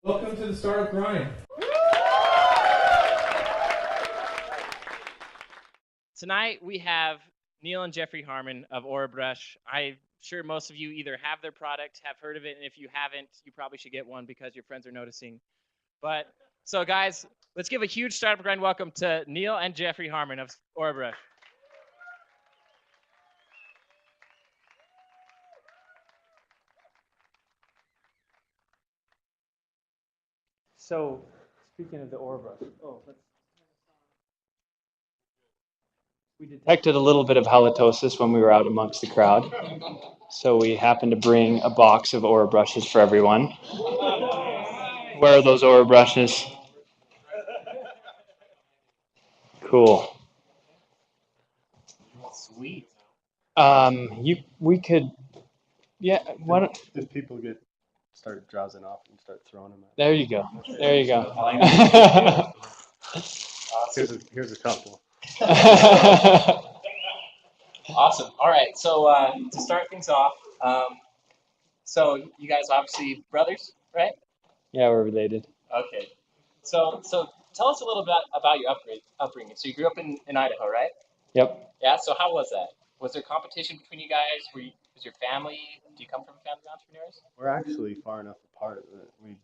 Welcome to the Startup Grind. Tonight we have Neal and Jeffrey Harmon of Orabrush. I'm sure most of you either have their product, have heard of it, and if you haven't, you probably should get one because your friends are noticing. So guys, let's give a huge Startup Grind welcome to Neal and Jeffrey Harmon of Orabrush. So, speaking of the Orabrush, we detected a little bit of halitosis when we were out amongst the crowd. So we happened to bring a box of Orabrushes for everyone. Where are those Orabrushes? Cool. Sweet. We could, yeah. Why don't? If people start drowsing off and start throwing them There you go. There you go. Here's a couple. Awesome. All right. So to start things off, so you guys obviously brothers, right? Yeah, we're related. Okay. So tell us a little bit about your upbringing. So you grew up in Idaho, right? Yep. Yeah. So how was that? Was there competition between you guys? Was your family? Do you come from a family of entrepreneurs? We're actually far enough apart that we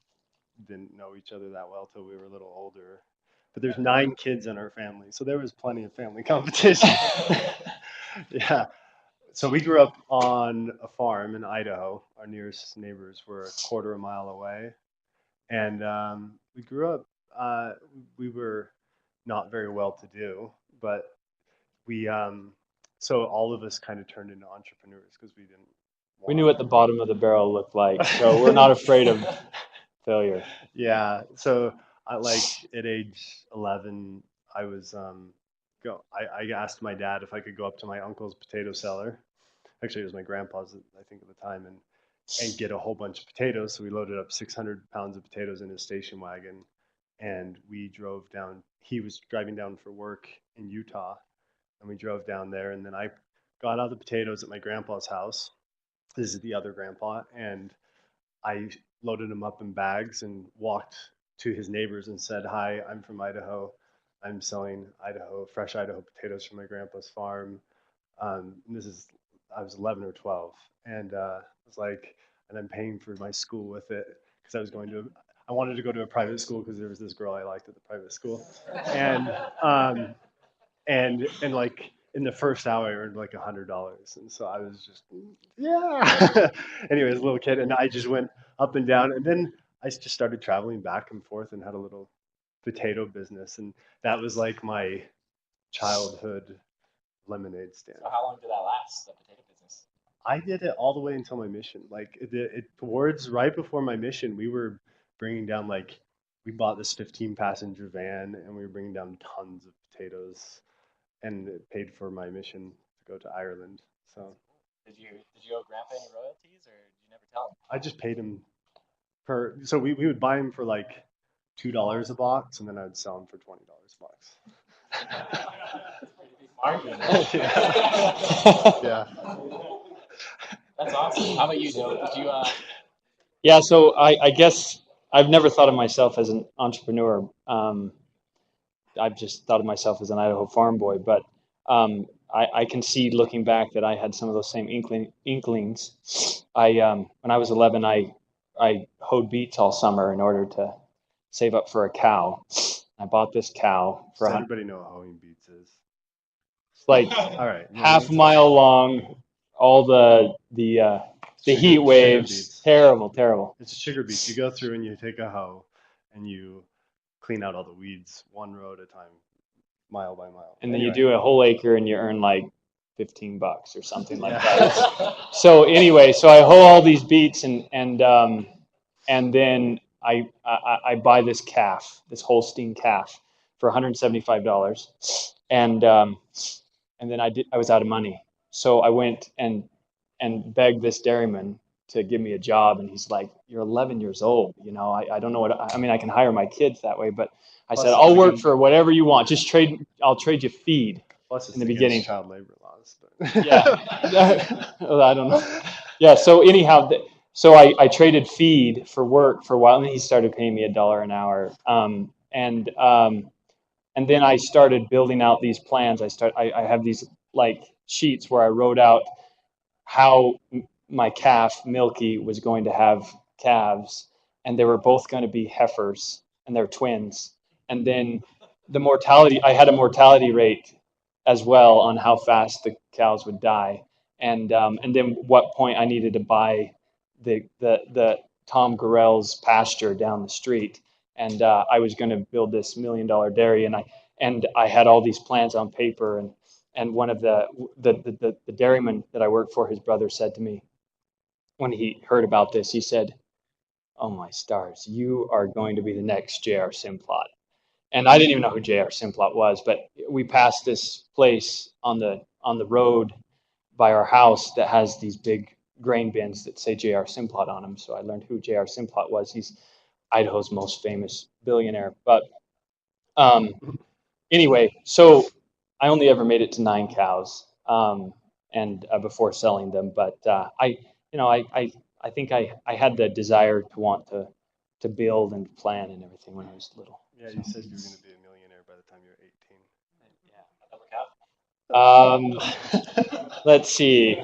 didn't know each other that well till we were a little older. But there's 9 kids in our family, so there was plenty of family competition. Yeah. So we grew up on a farm in Idaho. Our nearest neighbors were a quarter of a mile away, and we grew up. We were not very well to do, but we so all of us kind of turned into entrepreneurs because we didn't. We knew what the bottom of the barrel looked like, so we're not afraid of failure. Yeah. So at age 11, I was I asked my dad if I could go up to my uncle's potato cellar. Actually, it was my grandpa's, I think, at the time, and get a whole bunch of potatoes. So we loaded up 600 pounds of potatoes in his station wagon, and we drove down. He was driving down for work in Utah, and we drove down there. And then I got all the potatoes at my grandpa's house. This is the other grandpa, and I loaded them up in bags and walked to his neighbors and said, "Hi, I'm from Idaho. I'm selling fresh Idaho potatoes from my grandpa's farm." I was 11 or 12, and was like, and I'm paying for my school with it because I wanted to go to a private school because there was this girl I liked at the private school, and like in the first hour I earned like $100, and so I was just yeah. Anyways, little kid, and I just went up and down, and then I just started traveling back and forth and had a little potato business, and that was like my childhood lemonade stand. So how long did that last, the potato business? I did it all the way until my mission. Like towards right before my mission, we were bringing down we bought this 15 passenger van and we were bringing down tons of potatoes, and it paid for my mission to go to Ireland. So Did you owe Grandpa any royalties, or did you never tell him? I just paid him per. So we would buy him for like $2 a box, and then I would sell him for $20 a box. That's pretty big margin. Yeah. That's awesome. How about you, Joe? Did you? Yeah, so I guess I've never thought of myself as an entrepreneur. I've just thought of myself as an Idaho farm boy, but I can see looking back that I had some of those same inklings. When I was 11, I hoed beets all summer in order to save up for a cow. I bought this cow for Does everybody know what hoeing beets is? like All right. half mile long, all the heat waves, terrible. It's sugar beets. You go through and you take a hoe and you clean out all the weeds one row at a time, mile by mile. And then you do a whole acre and you earn like $15 or something like Yeah. that. So anyway, so I hoe all these beets and then I buy this calf, this Holstein calf, for $175, and then I was out of money, so I went and begged this dairyman to give me a job, and he's like, "You're 11 years old, I don't know what I mean. I can hire my kids that way, but I said I'll work for whatever you want. I'll trade you feed." Plus, it's in the beginning, child labor laws. But. Yeah, I don't know. Yeah. So anyhow, So I traded feed for work for a while, and he started paying me $1 an hour. And then I started building out these plans. I have these like sheets where I wrote out how my calf Milky was going to have calves, and they were both going to be heifers, and they're twins. And then the mortality, I had a mortality rate as well on how fast the cows would die, and then what point I needed to buy the Tom Gorell's pasture down the street, and I was going to build this $1 million dairy, and I had all these plans on paper, and one of the dairyman that I worked for, his brother said to me when he heard about this, he said, "Oh my stars, you are going to be the next J.R. Simplot." And I didn't even know who J.R. Simplot was, but we passed this place on the road by our house that has these big grain bins that say J.R. Simplot on them. So I learned who J.R. Simplot was. He's Idaho's most famous billionaire. But anyway, so I only ever made it to 9 cows, and before selling them. But I think I had the desire to want to build and plan and everything when I was little. Yeah, you said you were going to be a millionaire by the time you were 18. Let's see.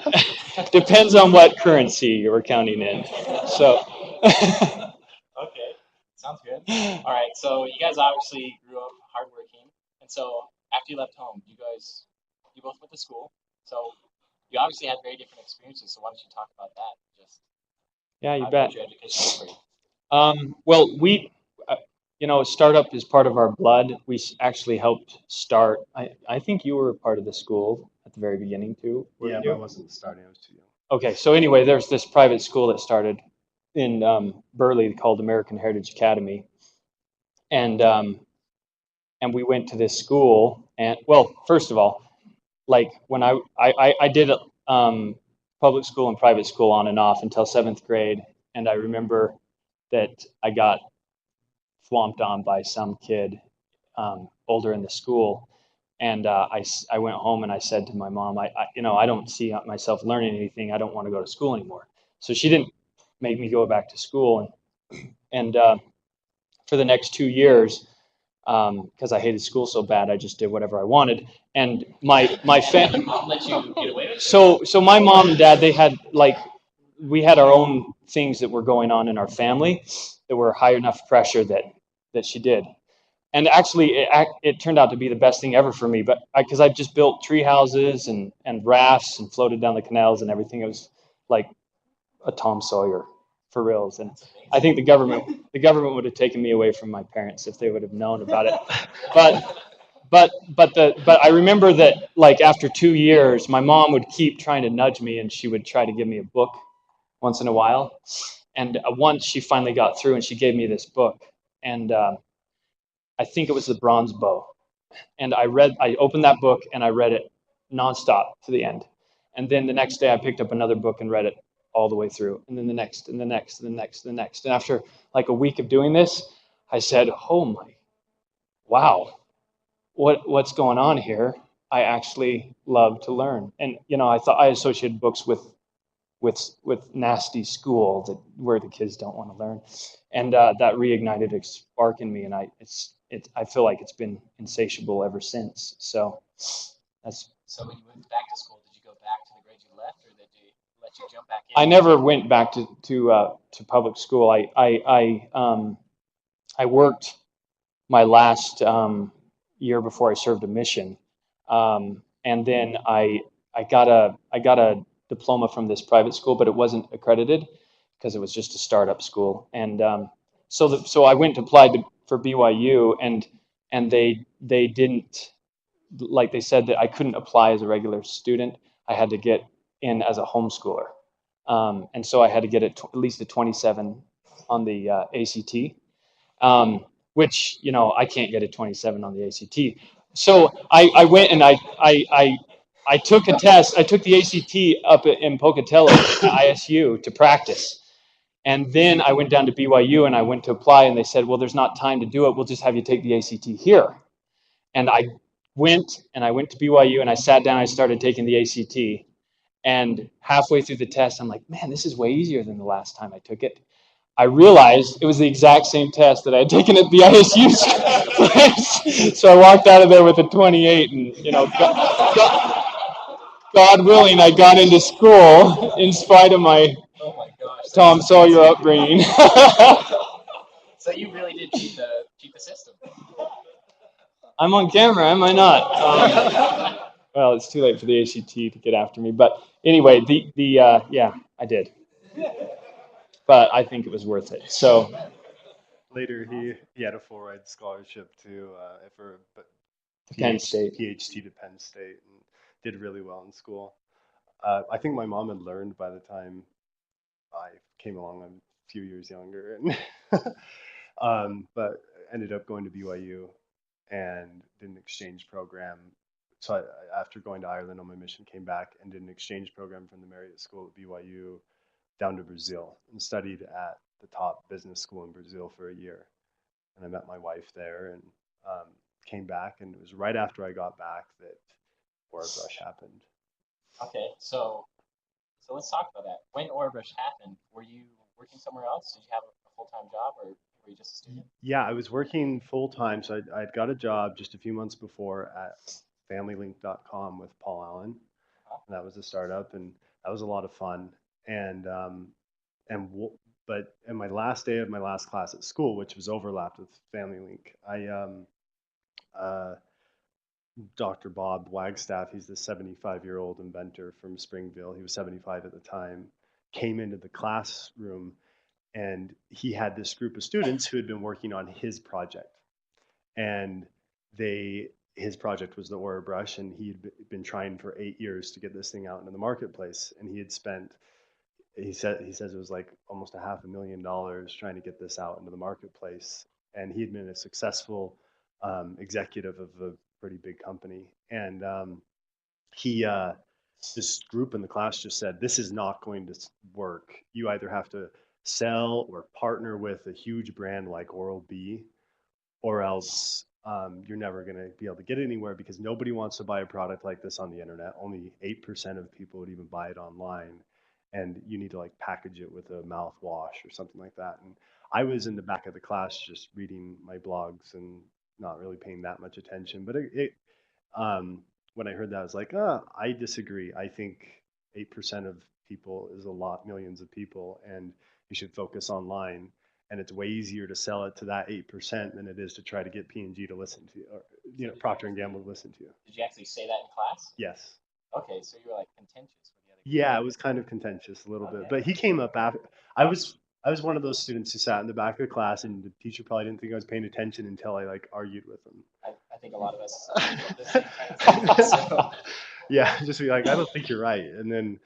Depends on what currency you were counting in. So. Okay, sounds good. All right, so you guys obviously grew up hardworking, and so after you left home, you both went to school. So you obviously had very different experiences. So why don't you talk about that? Just Yeah, you how bet. did your education go for you? Well, startup is part of our blood. We actually helped start. I think you were part of the school at the very beginning too. Yeah, weren't but I you? wasn't starting. I was too young. Okay, so anyway, there's this private school that started in Burley called American Heritage Academy, and we went to this school. And well, first of all, like when I did public school and private school on and off until 7th grade, and I remember that I got swamped on by some kid older in the school, and I went home and I said to my mom, I don't see myself learning anything. I don't want to go to school anymore. So she didn't make me go back to school, and for the next 2 years, because I hated school so bad, I just did whatever I wanted. And my family Let you get away with it? so my mom and dad, they had we had our own things that were going on in our family that were high enough pressure that she did. And actually, it turned out to be the best thing ever for me. But because I just built tree houses and rafts and floated down the canals and everything, it was like a Tom Sawyer for reals. And I think the government would have taken me away from my parents if they would have known about it. But I remember that like after 2 years, my mom would keep trying to nudge me, and she would try to give me a book once in a while. And once she finally got through, and she gave me this book, and I think it was The Bronze Bow. And I opened that book and I read it nonstop to the end. And then the next day I picked up another book and read it all the way through. And then the next and the next and the next and the next. And after like a week of doing this, I said, "Oh my, wow, what's going on here? I actually love to learn." And I thought I associated books with nasty school where the kids don't want to learn, and that reignited a spark in me, and I feel like it's been insatiable ever since. So that's. So when you went back to school, did you go back to the grade you left, or did they let you jump back in? I never went back to public school. I worked my last year before I served a mission, and then I got a diploma from this private school, but it wasn't accredited because it was just a startup school. And so I went to apply for BYU, and they didn't, like, they said that I couldn't apply as a regular student. I had to get in as a homeschooler, and so I had to get at least a 27 on the ACT. Which I can't get a 27 on the ACT. So I went and I took a test. I took the ACT up in Pocatello at ISU to practice. And then I went down to BYU and I went to apply, and they said, "Well, there's not time to do it. We'll just have you take the ACT here." And I went to BYU and I sat down. I started taking the ACT, And halfway through the test, I'm like, man, this is way easier than the last time I took it. I realized it was the exact same test that I had taken at the ISU place. So I walked out of there with a 28, and God willing, I got into school in spite of my Tom Sawyer upbringing. So you really did cheat the system. I'm on camera, am I not? Well, it's too late for the ACT to get after me. But anyway, yeah, I did. But I think it was worth it. So Later, he had a full ride scholarship to Penn State. PhD to Penn State, and did really well in school. I think my mom had learned by the time I came along. I'm a few years younger, and but ended up going to BYU and did an exchange program. So after going to Ireland on my mission, came back and did an exchange program from the Marriott School at BYU down to Brazil and studied at the top business school in Brazil for a year. And I met my wife there and came back. And it was right after I got back that Orabrush happened. Okay, so let's talk about that. When Orabrush happened, were you working somewhere else? Did you have a full-time job, or were you just a student? Yeah, I was working full time. So I'd got a job just a few months before at familylink.com with Paul Allen. And that was a startup, and that was a lot of fun. And but in my last day of my last class at school, which was overlapped with Family Link, Dr. Bob Wagstaff, he's the 75-year-old inventor from Springville. He was 75 at the time. Came into the classroom, and he had this group of students who had been working on his project, and his project was the Orabrush, and he had been trying for 8 years to get this thing out into the marketplace, and he had spent. He says it was like almost $500,000 trying to get this out into the marketplace, and he had been a successful executive of a pretty big company, and he this group in the class just said, "This is not going to work. You either have to sell or partner with a huge brand like Oral-B, or else you're never going to be able to get anywhere because nobody wants to buy a product like this on the internet. Only 8% of people would even buy it online. And you need to like package it with a mouthwash or something like that." And I was in the back of the class just reading my blogs and not really paying that much attention. But when I heard that, I was like, I disagree. I think 8% of people is a lot, millions of people, and you should focus online. And it's way easier to sell it to that 8% than it is to try to get P&G to listen to you, or Procter and Gamble to listen to you. Did you actually say that in class? Yes. Okay, so you were like contentious with the other. Yeah, it was kind of contentious a little bit, but he came up after. I was one of those students who sat in the back of the class, and the teacher probably didn't think I was paying attention until I like argued with him. I think a lot of us. So. Yeah, just be like, I don't think you're right, and then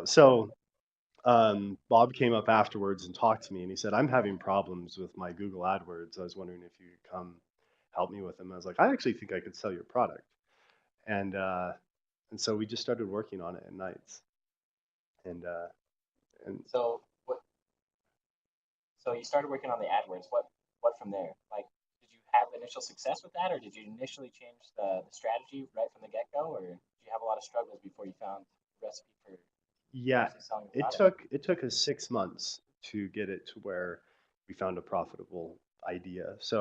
so Bob came up afterwards and talked to me, and he said, "I'm having problems with my Google AdWords. I was wondering if you could come help me with them." I was like, "I actually think I could sell your product," and so we just started working on it at nights, and so what? So you started working on the AdWords. What from there? Like, did you have initial success with that, or did you initially change the strategy right from the get-go, or did you have a lot of struggles before you found the recipe for? Yeah, it took us 6 months to get it to where we found a profitable idea. So